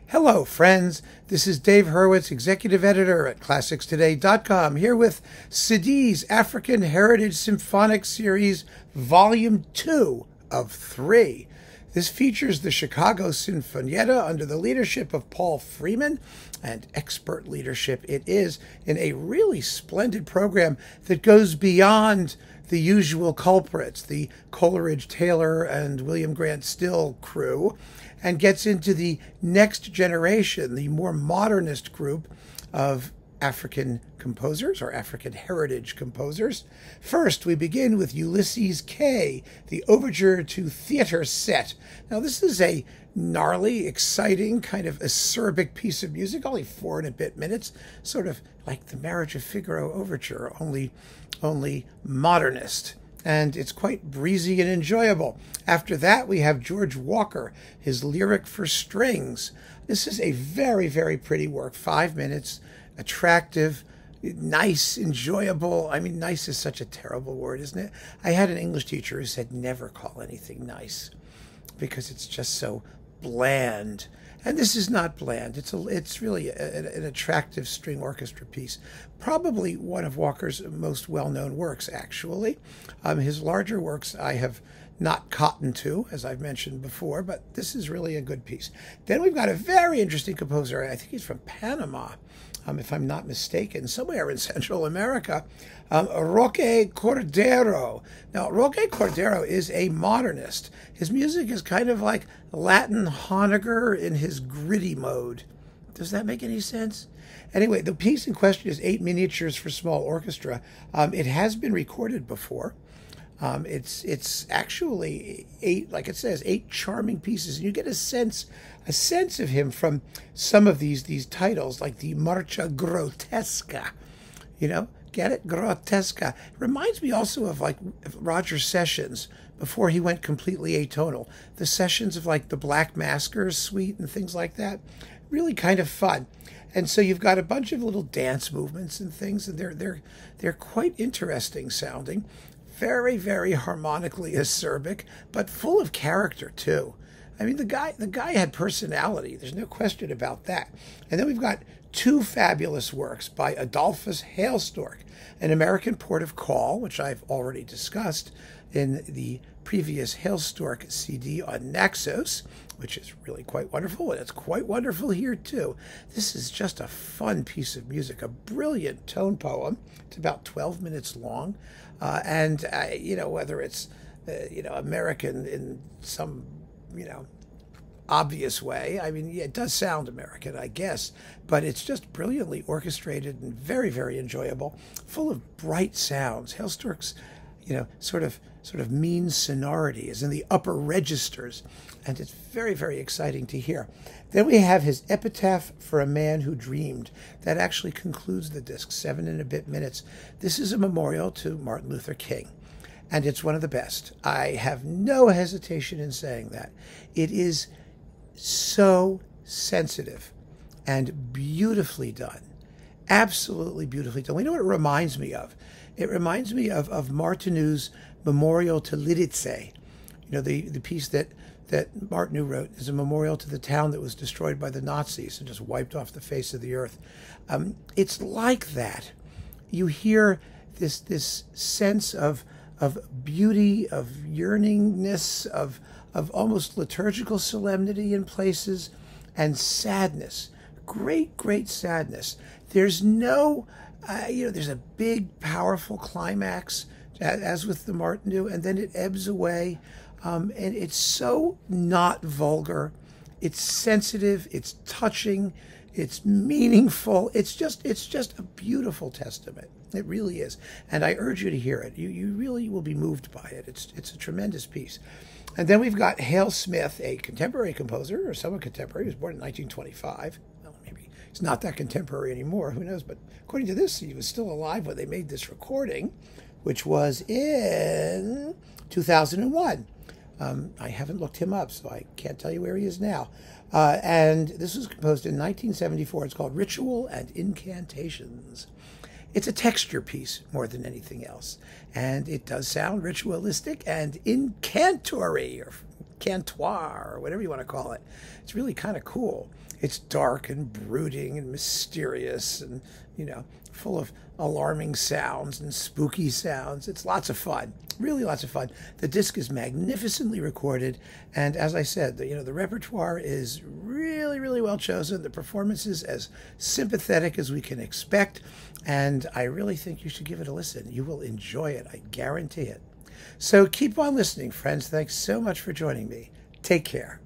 Hello, friends. This is Dave Hurwitz, executive editor at ClassicsToday.com, here with Cedille's African Heritage Symphonic Series, Volume 2 of 3. This features the Chicago Sinfonietta under the leadership of Paul Freeman, and expert leadership it is, in a really splendid program that goes beyond the usual culprits, the Coleridge Taylor and William Grant Still crew, and gets into the next generation, the more modernist group of African composers or African heritage composers. First, we begin with Ulysses K, the Overture to Theater Set. Now, this is a gnarly, exciting, kind of acerbic piece of music, only 4 and a bit minutes, sort of like the Marriage of Figaro Overture, only modernist. And it's quite breezy and enjoyable. After that, we have George Walker, his Lyric for Strings. This is a very, very pretty work, 5 minutes, attractive, nice, enjoyable. I mean, nice is such a terrible word, isn't it? I had an English teacher who said never call anything nice because it's just so bland. And this is not bland. It's really an attractive string orchestra piece. Probably one of Walker's most well-known works, actually. His larger works I have not cottoned to, as I've mentioned before, but this is really a good piece. Then we've got a very interesting composer. I think he's from Panama, if I'm not mistaken, somewhere in Central America, Roque Cordero. Now, Roque Cordero is a modernist. His music is kind of like Latin Honegger in his gritty mode. Does that make any sense? Anyway, the piece in question is 8 miniatures for small orchestra. It has been recorded before. It's actually 8, like it says, 8 charming pieces. And you get a sense of him from some of these titles, like the Marcia Grottesca. You know, get it? Grottesca. It reminds me also of like Roger Sessions before he went completely atonal. The sessions of like the Black Maskers suite and things like that. Really kind of fun. And so you've got a bunch of little dance movements and things, and they're quite interesting sounding. Very, very harmonically acerbic, but full of character too. I mean, the guy had personality. There's no question about that. And then we've got 2 fabulous works by Adolphus Hailstork, an American port of call, which I've already discussed in the previous Hailstork CD on Naxos, which is really quite wonderful, and it's quite wonderful here too. This is just a fun piece of music, a brilliant tone poem. It's about 12 minutes long, and whether it's American in some obvious way. I mean, yeah, it does sound American, I guess, but it's just brilliantly orchestrated and very, very enjoyable, full of bright sounds. Hailstork's sort of mean sonority is in the upper registers, and it's very, very exciting to hear. Then we have his Epitaph for a Man Who Dreamed. That actually concludes the disc, 7 and a bit minutes. This is a memorial to Martin Luther King, and it's one of the best. I have no hesitation in saying that. It is so sensitive and beautifully done. Absolutely beautifully done. We know what it reminds me of. It reminds me of Martineau's Memorial to Lidice. The piece that Martineau wrote is a memorial to the town that was destroyed by the Nazis and just wiped off the face of the earth. It's like that. You hear this sense of beauty, of yearningness, of almost liturgical solemnity in places, and sadness. Great, great sadness. There's no, there's a big, powerful climax, as with the Martineau, and then it ebbs away. And it's so not vulgar. It's sensitive. It's touching. It's meaningful. It's just a beautiful testament. It really is. And I urge you to hear it. You really will be moved by it. It's a tremendous piece. And then we've got Hale Smith, a contemporary composer, or somewhat contemporary. He was born in 1925. Well, maybe he's not that contemporary anymore. Who knows? But according to this, he was still alive when they made this recording, which was in 2001. I haven't looked him up, so I can't tell you where he is now. And this was composed in 1974. It's called Ritual and Incantations. It's a texture piece more than anything else. And it does sound ritualistic and incantory, or cantoire, or whatever you want to call it. It's really kind of cool. It's dark and brooding and mysterious and, full of alarming sounds and spooky sounds. It's lots of fun, really lots of fun. The disc is magnificently recorded, and as I said, the repertoire is really, really well chosen. The performance is as sympathetic as we can expect, and I really think you should give it a listen. You will enjoy it, I guarantee it. So keep on listening, friends. Thanks so much for joining me. Take care.